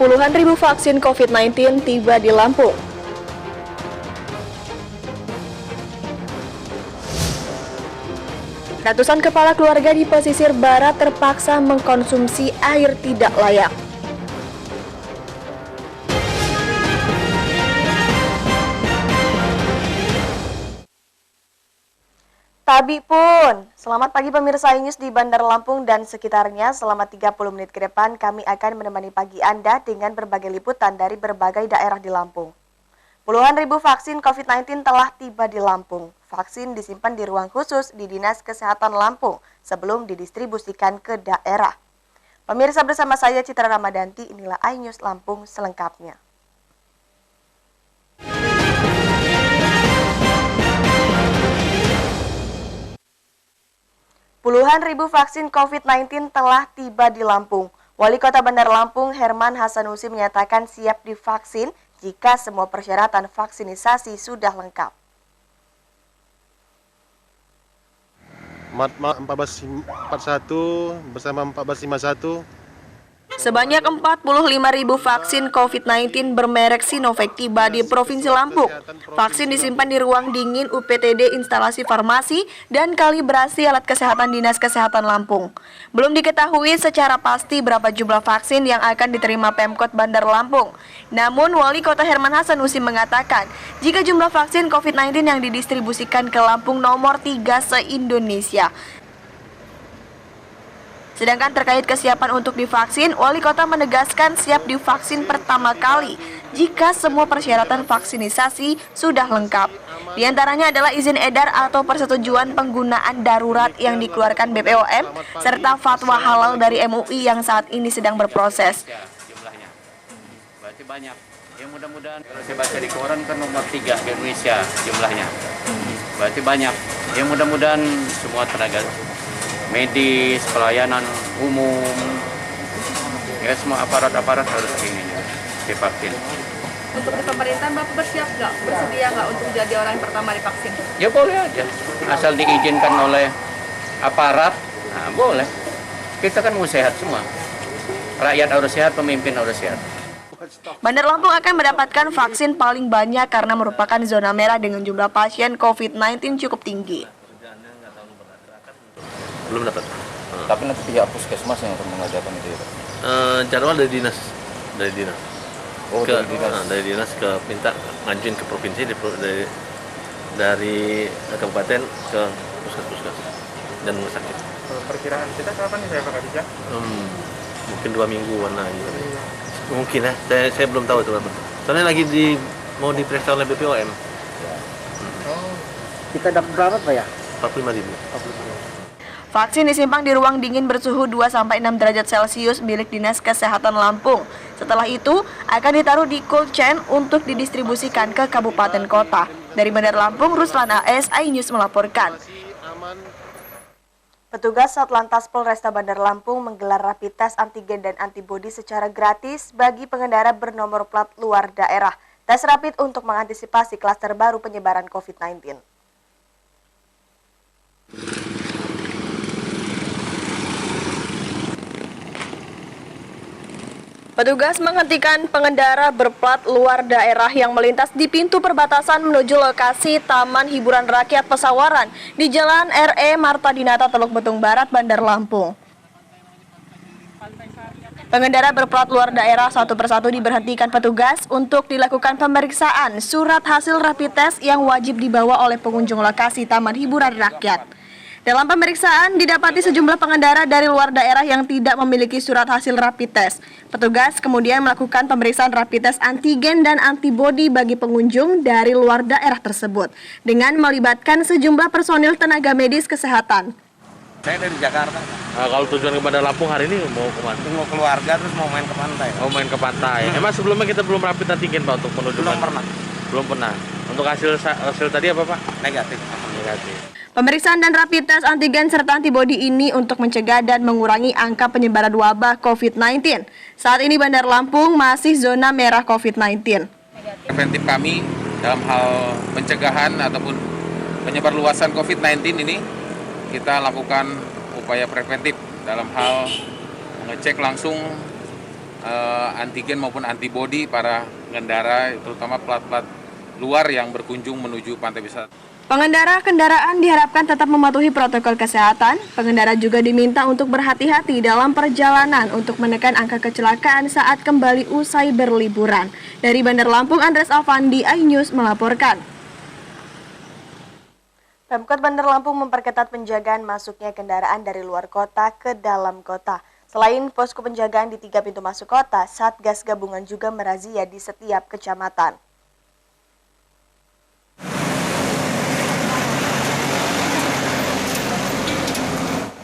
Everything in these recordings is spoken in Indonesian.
puluhan ribu vaksin COVID-19 tiba di Lampung. Ratusan kepala keluarga di pesisir barat terpaksa mengkonsumsi air tidak layak. Tabi pun, selamat pagi pemirsa iNews di Bandar Lampung dan sekitarnya. Selama 30 menit ke depan kami akan menemani pagi Anda dengan berbagai liputan dari berbagai daerah di Lampung. Puluhan ribu vaksin COVID-19 telah tiba di Lampung. Vaksin disimpan di ruang khusus di Dinas Kesehatan Lampung sebelum didistribusikan ke daerah. Pemirsa, bersama saya Citra Ramadanti, inilah iNews Lampung selengkapnya. Puluhan ribu vaksin COVID-19 telah tiba di Lampung. Wali Kota Bandar Lampung, Herman Hasanusi, menyatakan siap divaksin jika semua persyaratan vaksinisasi sudah lengkap. 1441 bersama 1451. Sebanyak 45.000 vaksin COVID-19 bermerek Sinovac tiba di Provinsi Lampung. Vaksin disimpan di ruang dingin UPTD instalasi farmasi dan kalibrasi alat kesehatan Dinas Kesehatan Lampung. Belum diketahui secara pasti berapa jumlah vaksin yang akan diterima Pemkot Bandar Lampung. Namun Wali Kota Herman Hasanusi mengatakan, jika jumlah vaksin COVID-19 yang didistribusikan ke Lampung nomor 3 se-Indonesia. Sedangkan terkait kesiapan untuk divaksin, Wali Kota menegaskan siap divaksin pertama kali jika semua persyaratan vaksinisasi sudah lengkap. Di antaranya adalah izin edar atau persetujuan penggunaan darurat yang dikeluarkan BPOM, serta fatwa halal dari MUI yang saat ini sedang berproses. Jumlahnya berarti banyak. Ya mudah-mudahan kalau saya baca di koran kan nomor 3 di Indonesia jumlahnya. Berarti banyak. Ya mudah-mudahan semua tenaga medis, pelayanan umum, ya semua aparat-aparat harus ini divaksin. Untuk di pemerintahan Bapak bersiap nggak? Bersedia nggak untuk jadi orang yang pertama divaksin? Ya boleh aja, asal diizinkan oleh aparat, nah boleh. Kita kan mau sehat semua, rakyat harus sehat, pemimpin harus sehat. Bandar Lampung akan mendapatkan vaksin paling banyak karena merupakan zona merah dengan jumlah pasien COVID-19 cukup tinggi. Belum dapat. Tapi nanti pihak puskesmas yang akan mengajarkan itu ya Pak? Jadwal dari dinas. Oh, Dari dinas ke minta ngajuin ke provinsi, dari kabupaten ke puskesmas dan rumah sakit. Perkiraan kita kapan nih saya Pak Kadija? Mungkin 2 mingguan lagi. Mungkin ya, saya belum tahu itu Pak. Soalnya lagi mau diperiksa oleh BPOM. Kita dapat berapa Pak ya? 45.000. Vaksin disimpan di ruang dingin bersuhu 2-6 derajat Celcius milik Dinas Kesehatan Lampung. Setelah itu, akan ditaruh di cold chain untuk didistribusikan ke kabupaten kota. Dari Bandar Lampung, Ruslan AS, iNews melaporkan. Petugas Satlantas Polresta Bandar Lampung menggelar rapid test antigen dan antibodi secara gratis bagi pengendara bernomor plat luar daerah. Tes rapid untuk mengantisipasi klaster baru penyebaran COVID-19. Petugas menghentikan pengendara berplat luar daerah yang melintas di pintu perbatasan menuju lokasi Taman Hiburan Rakyat Pesawaran di Jalan RE Marta Dinata, Teluk Betung Barat, Bandar Lampung. Pengendara berplat luar daerah satu persatu diberhentikan petugas untuk dilakukan pemeriksaan surat hasil rapid test yang wajib dibawa oleh pengunjung lokasi Taman Hiburan Rakyat. Dalam pemeriksaan, didapati sejumlah pengendara dari luar daerah yang tidak memiliki surat hasil rapid test. Petugas kemudian melakukan pemeriksaan rapid test antigen dan antibodi bagi pengunjung dari luar daerah tersebut dengan melibatkan sejumlah personil tenaga medis kesehatan. Saya dari Jakarta. Kalau tujuan ke Bandar Lampung hari ini mau kemana? Mau keluarga terus mau main ke pantai. Oh, main ke pantai. Emang sebelumnya kita belum rapid antigen Pak untuk menuju Belum Bandar? Belum pernah. Untuk hasil tadi apa Pak? Negatif. Pemeriksaan dan rapid test antigen serta antibodi ini untuk mencegah dan mengurangi angka penyebaran wabah COVID-19. Saat ini Bandar Lampung masih zona merah COVID-19. Preventif kami dalam hal pencegahan ataupun penyebarluasan COVID-19 ini, kita lakukan upaya preventif dalam hal mengecek langsung antigen maupun antibodi para pengendara, terutama plat-plat luar yang berkunjung menuju pantai wisata. Pengendara kendaraan diharapkan tetap mematuhi protokol kesehatan. Pengendara juga diminta untuk berhati-hati dalam perjalanan untuk menekan angka kecelakaan saat kembali usai berliburan. Dari Bandar Lampung, Andres Avandi, iNews melaporkan. Pemkot Bandar Lampung memperketat penjagaan masuknya kendaraan dari luar kota ke dalam kota. Selain posko penjagaan di 3 pintu masuk kota, Satgas Gabungan juga merazia di setiap kecamatan.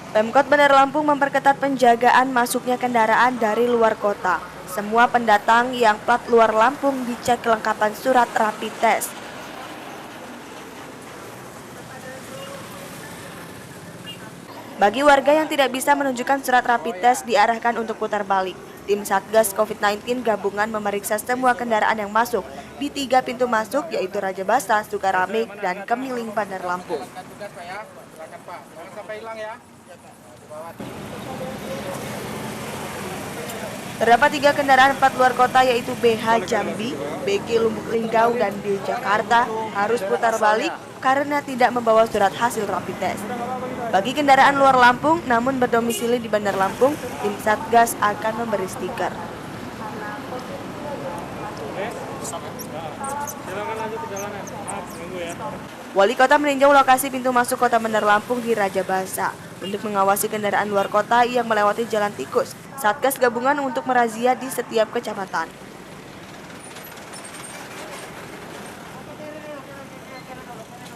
Pemkot Bandar Lampung memperketat penjagaan masuknya kendaraan dari luar kota. Semua pendatang yang plat luar Lampung dicek kelengkapan surat rapid test. Bagi warga yang tidak bisa menunjukkan surat rapid test diarahkan untuk putar balik. Tim Satgas COVID-19 gabungan memeriksa semua kendaraan yang masuk di 3 pintu masuk yaitu Raja Basa, Sukaramik, dan Kemiling Bandar Lampung. Terdapat 3 kendaraan plat luar kota yaitu BH Jambi, BG Lumuk Linggau, dan D Jakarta harus putar balik karena tidak membawa surat hasil rapid test. Bagi kendaraan luar Lampung namun berdomisili di Bandar Lampung, tim Satgas akan memberi stiker. Wali Kota meninjau lokasi pintu masuk Kota Bandar Lampung di Raja Basa untuk mengawasi kendaraan luar kota yang melewati jalan tikus. Satgas gabungan untuk merazia di setiap kecamatan.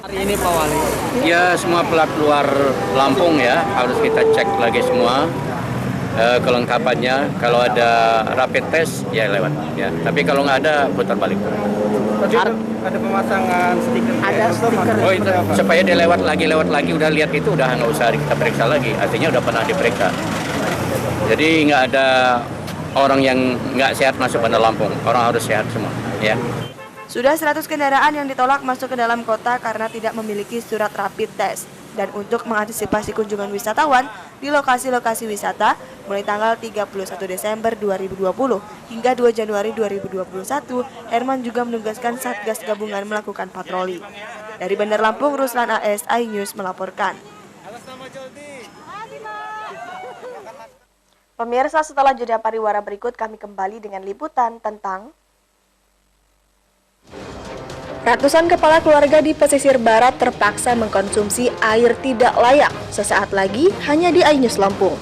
Hari ini Pak Wali. Ya, semua plat luar Lampung ya harus kita cek lagi semua kelengkapannya. Kalau ada rapid test ya lewat ya. Tapi kalau nggak ada putar balik. Ada pemasangan stiker. Ada stiker. Oh itu supaya dia lewat lagi udah lihat itu udah nggak usah kita periksa lagi. Artinya udah pernah diperiksa. Jadi nggak ada orang yang nggak sehat masuk Bandar Lampung. Orang harus sehat semua ya. Sudah 100 kendaraan yang ditolak masuk ke dalam kota karena tidak memiliki surat rapid test. Dan untuk mengantisipasi kunjungan wisatawan di lokasi-lokasi wisata mulai tanggal 31 Desember 2020 hingga 2 Januari 2021, Herman juga menugaskan Satgas Gabungan melakukan patroli. Dari Bandar Lampung, Ruslan AS, iNews melaporkan. Pemirsa, setelah jeda pariwara berikut kami kembali dengan liputan tentang ratusan kepala keluarga di pesisir barat terpaksa mengkonsumsi air tidak layak. Sesaat lagi hanya di iNews Lampung.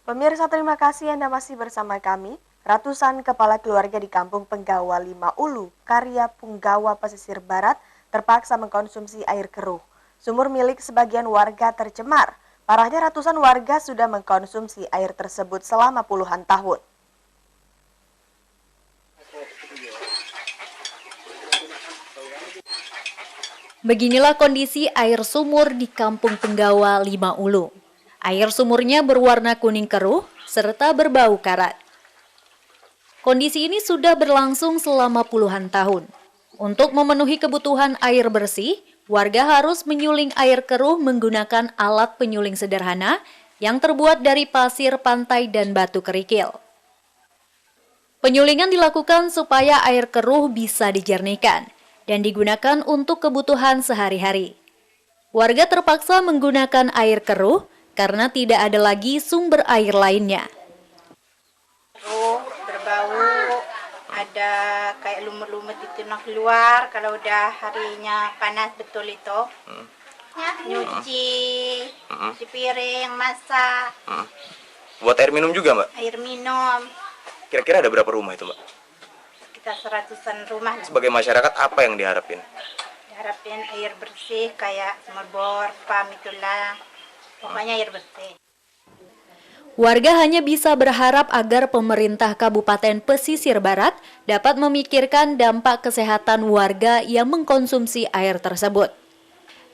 Pemirsa, terima kasih Anda masih bersama kami. Ratusan kepala keluarga di Kampung Penggawa 5 Ulu, Karya Punggawa Pesisir Barat terpaksa mengkonsumsi air keruh. Sumur milik sebagian warga tercemar. Parahnya ratusan warga sudah mengkonsumsi air tersebut selama puluhan tahun. Beginilah kondisi air sumur di Kampung Penggawa 5 Ulu. Air sumurnya berwarna kuning keruh serta berbau karat. Kondisi ini sudah berlangsung selama puluhan tahun. Untuk memenuhi kebutuhan air bersih, warga harus menyuling air keruh menggunakan alat penyuling sederhana yang terbuat dari pasir pantai dan batu kerikil. Penyulingan dilakukan supaya air keruh bisa dijernihkan dan digunakan untuk kebutuhan sehari-hari. Warga terpaksa menggunakan air keruh karena tidak ada lagi sumber air lainnya. Berbau, ada kayak lumut-lumut itu nak keluar kalau udah harinya panas betul itu. Nyuci, cuci piring, masak. Buat air minum juga, Mbak? Air minum. Kira-kira ada berapa rumah itu, Mbak? Sekitar 100-an rumah. Sebagai masyarakat apa yang diharapin? Diharapin air bersih kayak sumur bor, pam itulah. Pokoknya air bersih. Warga hanya bisa berharap agar pemerintah Kabupaten Pesisir Barat dapat memikirkan dampak kesehatan warga yang mengkonsumsi air tersebut.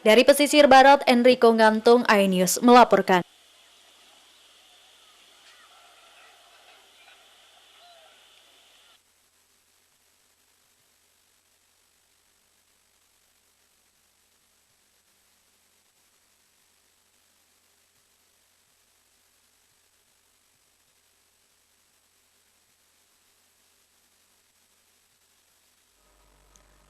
Dari Pesisir Barat, Enrico Gantung, iNews melaporkan.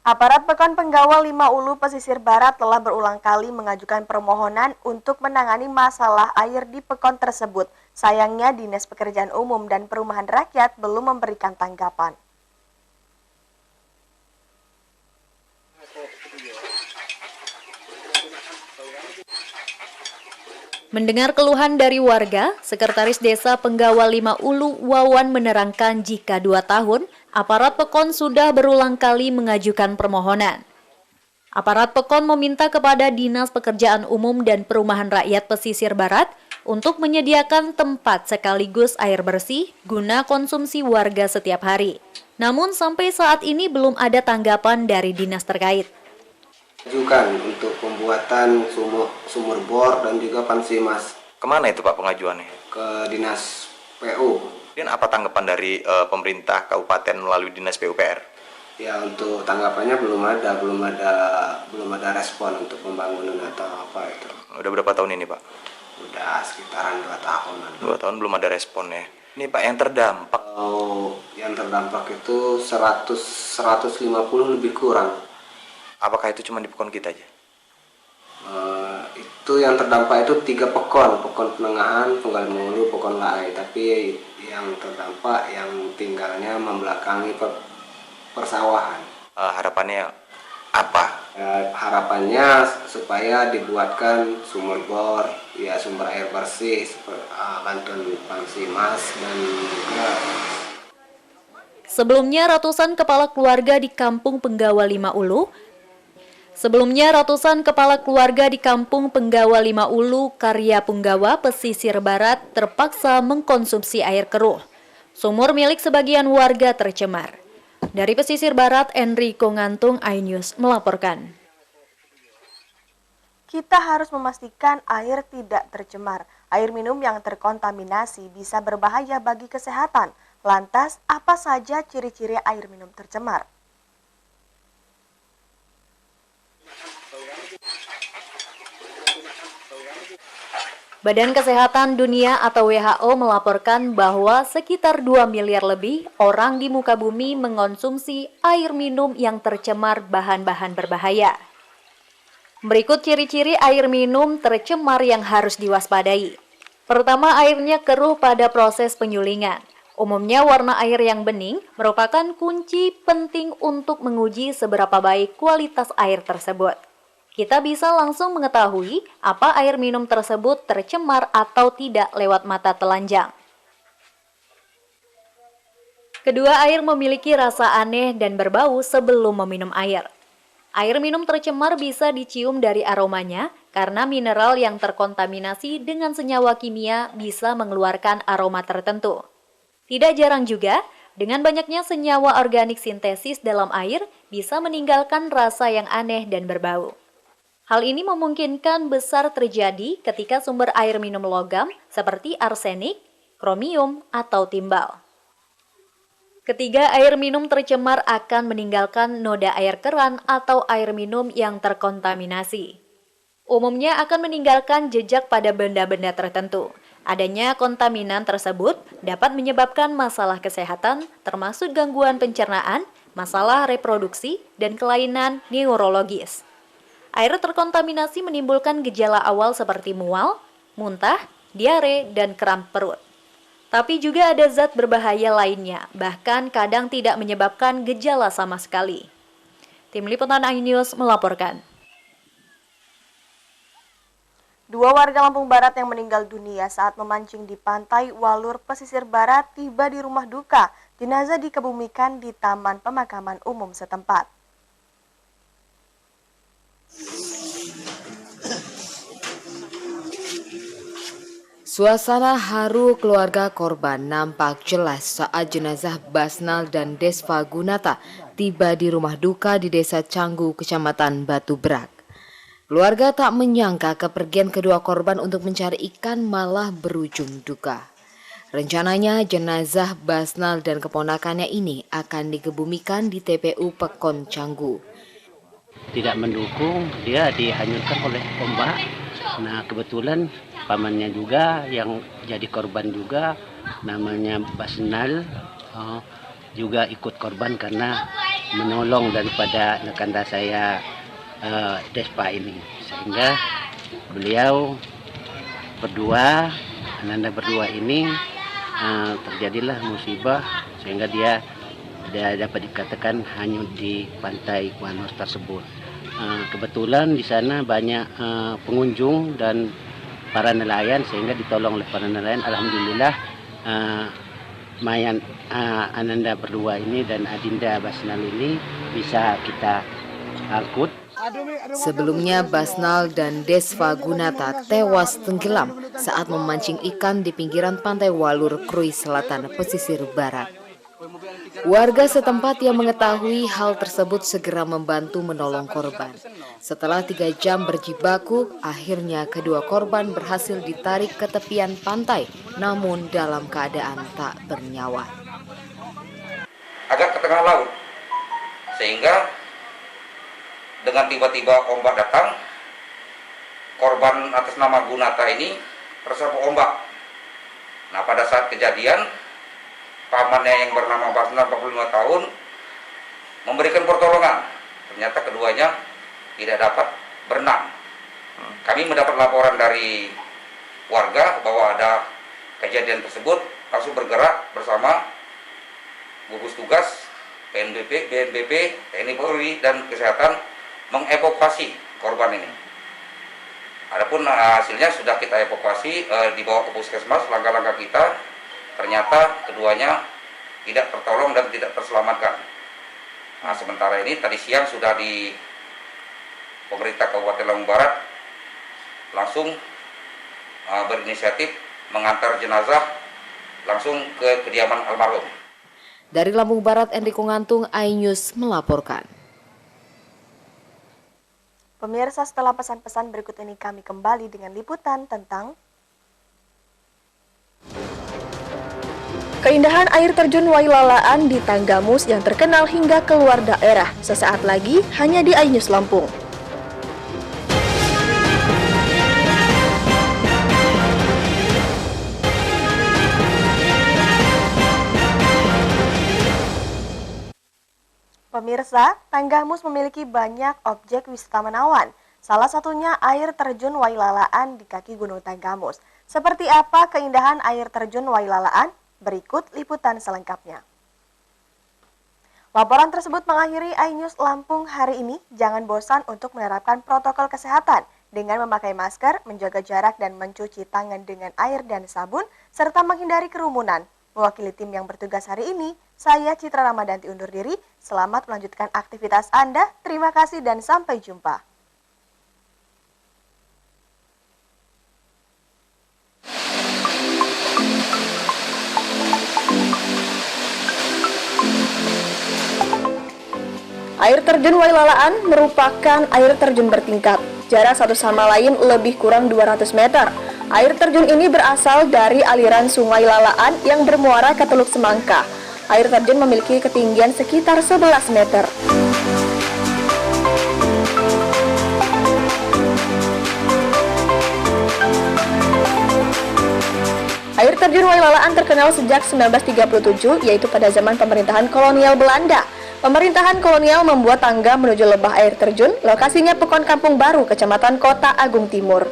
Aparat Pekon Penggawa 5 Ulu Pesisir Barat telah berulang kali mengajukan permohonan untuk menangani masalah air di Pekon tersebut. Sayangnya Dinas Pekerjaan Umum dan Perumahan Rakyat belum memberikan tanggapan. Mendengar keluhan dari warga, Sekretaris Desa Penggawa 5 Ulu Wawan menerangkan jika 2 tahun, aparat Pekon sudah berulang kali mengajukan permohonan. Aparat Pekon meminta kepada Dinas Pekerjaan Umum dan Perumahan Rakyat Pesisir Barat untuk menyediakan tempat sekaligus air bersih guna konsumsi warga setiap hari. Namun sampai saat ini belum ada tanggapan dari dinas terkait. Ajukan untuk pembuatan sumur bor dan juga pansimas. Kemana itu Pak pengajuannya? Ke Dinas PU. Dan apa tanggapan dari pemerintah kabupaten melalui Dinas PUPR? Ya, untuk tanggapannya belum ada respon untuk pembangunan atau apa itu. Udah berapa tahun ini Pak? Udah sekitaran 2 tahun. 2 tahun belum ada respon ya. Ini Pak yang terdampak. Yang terdampak itu 150 lebih kurang. Apakah itu cuma di Pekon kita aja? Itu yang terdampak itu 3 Pekon Penengahan, Penggal Mulu, Pekon Lai. Tapi yang terdampak yang tinggalnya membelakangi persawahan. Harapannya apa? Harapannya supaya dibuatkan sumur bor, ya sumber air bersih, bantuan pansimas dan juga. Sebelumnya ratusan kepala keluarga di Kampung Penggawa 5 Ulu Karya Punggawa, Pesisir Barat terpaksa mengkonsumsi air keruh. Sumur milik sebagian warga tercemar. Dari Pesisir Barat, Enrico Ngantung, iNews melaporkan. Kita harus memastikan air tidak tercemar. Air minum yang terkontaminasi bisa berbahaya bagi kesehatan. Lantas, apa saja ciri-ciri air minum tercemar? Badan Kesehatan Dunia atau WHO melaporkan bahwa sekitar 2 miliar lebih orang di muka bumi mengonsumsi air minum yang tercemar bahan-bahan berbahaya. Berikut ciri-ciri air minum tercemar yang harus diwaspadai. Pertama, airnya keruh pada proses penyulingan. Umumnya warna air yang bening merupakan kunci penting untuk menguji seberapa baik kualitas air tersebut. Kita bisa langsung mengetahui apa air minum tersebut tercemar atau tidak lewat mata telanjang. Kedua, air memiliki rasa aneh dan berbau sebelum meminum air. Air minum tercemar bisa dicium dari aromanya karena mineral yang terkontaminasi dengan senyawa kimia bisa mengeluarkan aroma tertentu. Tidak jarang juga, dengan banyaknya senyawa organik sintesis dalam air bisa meninggalkan rasa yang aneh dan berbau. Hal ini memungkinkan besar terjadi ketika sumber air minum logam seperti arsenik, kromium, atau timbal. Ketiga, air minum tercemar akan meninggalkan noda air keran atau air minum yang terkontaminasi. Umumnya akan meninggalkan jejak pada benda-benda tertentu. Adanya kontaminan tersebut dapat menyebabkan masalah kesehatan termasuk gangguan pencernaan, masalah reproduksi, dan kelainan neurologis. Air terkontaminasi menimbulkan gejala awal seperti mual, muntah, diare, dan kram perut. Tapi juga ada zat berbahaya lainnya, bahkan kadang tidak menyebabkan gejala sama sekali. Tim Liputan iNews melaporkan. 2 warga Lampung Barat yang meninggal dunia saat memancing di pantai Walur Pesisir Barat tiba di rumah duka. Jenazah dikebumikan di Taman Pemakaman Umum setempat. Suasana haru keluarga korban nampak jelas saat jenazah Basnal dan Desva Gunata tiba di rumah duka di Desa Canggu, Kecamatan Batu Berak. Keluarga tak menyangka kepergian kedua korban untuk mencari ikan malah berujung duka. Rencananya jenazah Basnal dan keponakannya ini akan dikebumikan di TPU Pekon Canggu. Tidak mendukung, dia dihanyutkan oleh ombak. Nah, kebetulan pamannya juga yang jadi korban juga, namanya Basnal, juga ikut korban karena menolong daripada rekan saya Despa ini, sehingga beliau berdua, Ananda berdua ini terjadilah musibah sehingga dia dapat dikatakan hanyut di pantai Kuanus tersebut. Kebetulan di sana banyak pengunjung dan para nelayan sehingga ditolong oleh para nelayan. Alhamdulillah mayat Ananda berdua ini dan Adinda Basnal ini bisa kita angkut. Sebelumnya Basnal dan Desva Gunata tewas tenggelam saat memancing ikan di pinggiran pantai Walur, Krui Selatan, pesisir barat. Warga setempat yang mengetahui hal tersebut segera membantu menolong korban. Setelah 3 jam berjibaku, akhirnya kedua korban berhasil ditarik ke tepian pantai, namun dalam keadaan tak bernyawa. Agak ke tengah laut, sehingga dengan tiba-tiba ombak datang, korban atas nama Gunata ini terserbu ombak. Nah, pada saat kejadian, pamannya yang bernama Basnal 45 tahun memberikan pertolongan. Ternyata keduanya tidak dapat berenang. Kami mendapat laporan dari warga bahwa ada kejadian tersebut, langsung bergerak bersama gugus tugas PNBP, BNPB, TNI Polri dan Kesehatan mengevakuasi korban ini. Adapun hasilnya sudah kita evakuasi, dibawa ke puskesmas. Langkah-langkah kita ternyata keduanya tidak tertolong dan tidak terselamatkan. Nah, sementara ini tadi siang sudah di pemerintah Kabupaten Lampung Barat langsung berinisiatif mengantar jenazah langsung ke kediaman almarhum. Dari Lampung Barat, Enrico Ngantung, iNews melaporkan. Pemirsa, setelah pesan-pesan berikut ini kami kembali dengan liputan tentang keindahan air terjun Wailalaan di Tanggamus yang terkenal hingga keluar daerah. Sesaat lagi hanya di iNews Lampung. Pemirsa, Tanggamus memiliki banyak objek wisata menawan. Salah satunya air terjun Wailalaan di kaki Gunung Tanggamus. Seperti apa keindahan air terjun Wailalaan? Berikut liputan selengkapnya. Laporan tersebut mengakhiri iNews Lampung hari ini. Jangan bosan untuk menerapkan protokol kesehatan dengan memakai masker, menjaga jarak dan mencuci tangan dengan air dan sabun, serta menghindari kerumunan. Mewakili tim yang bertugas hari ini, saya Citra Ramadanti undur diri. Selamat melanjutkan aktivitas Anda. Terima kasih dan sampai jumpa. Air terjun Wailalaan merupakan air terjun bertingkat. Jarak satu sama lain lebih kurang 200 meter. Air terjun ini berasal dari aliran Sungai Lalaan yang bermuara ke Teluk Semangka. Air terjun memiliki ketinggian sekitar 11 meter. Air terjun Wailalaan terkenal sejak 1937, yaitu pada zaman pemerintahan kolonial Belanda. Pemerintahan kolonial membuat tangga menuju lebah air terjun, lokasinya Pekon Kampung Baru, Kecamatan Kota Agung Timur.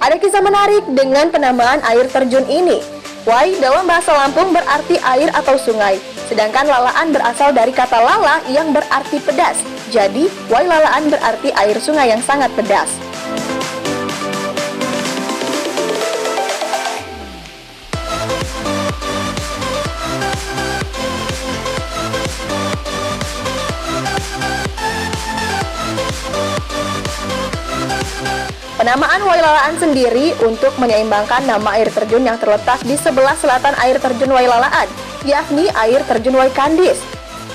Ada kisah menarik dengan penamaan air terjun ini. Wai dalam bahasa Lampung berarti air atau sungai, sedangkan lalaan berasal dari kata lala yang berarti pedas. Jadi, Wailalaan berarti air sungai yang sangat pedas. Penamaan Wailalaan sendiri untuk menyeimbangkan nama air terjun yang terletak di sebelah selatan air terjun Wailalaan, yakni air terjun Waikandis.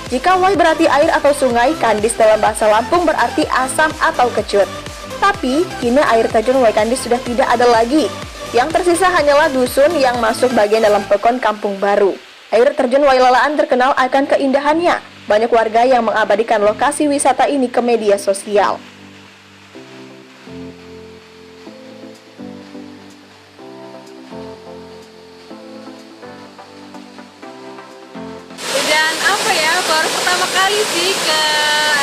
Jika Wai berarti air atau sungai, Kandis dalam bahasa Lampung berarti asam atau kecut. Tapi, kini air terjun Waikandis sudah tidak ada lagi. Yang tersisa hanyalah dusun yang masuk bagian dalam Pekon Kampung Baru. Air terjun Wailalaan terkenal akan keindahannya. Banyak warga yang mengabadikan lokasi wisata ini ke media sosial. Dan apa ya, baru pertama kali sih ke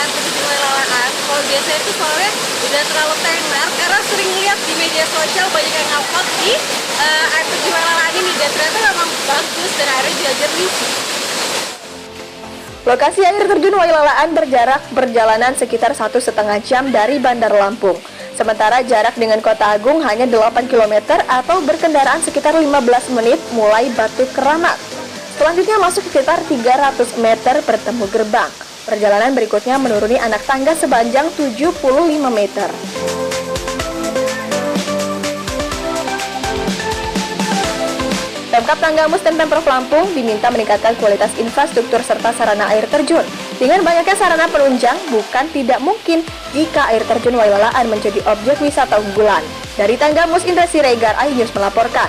air terjun Wailalaan. Kalau biasanya itu soalnya udah terlalu tenar karena sering lihat di media sosial banyak yang ngupload di air terjun Wailalaan ini dan ternyata memang bagus dan airnya juga jernih sih. Lokasi air terjun Wailalaan berjarak perjalanan sekitar 1,5 jam dari Bandar Lampung. Sementara jarak dengan Kota Agung hanya 8 km atau berkendaraan sekitar 15 menit mulai Batu Keramat. Selanjutnya masuk sekitar 300 meter bertemu gerbang. Perjalanan berikutnya menuruni anak tangga sepanjang 75 meter. Pemkab Tanggamus dan Pemprov Lampung diminta meningkatkan kualitas infrastruktur serta sarana air terjun. Dengan banyaknya sarana penunjang, bukan tidak mungkin jika air terjun Wailalaan menjadi objek wisata unggulan. Dari Tanggamus, Indra Siregar, iNews melaporkan.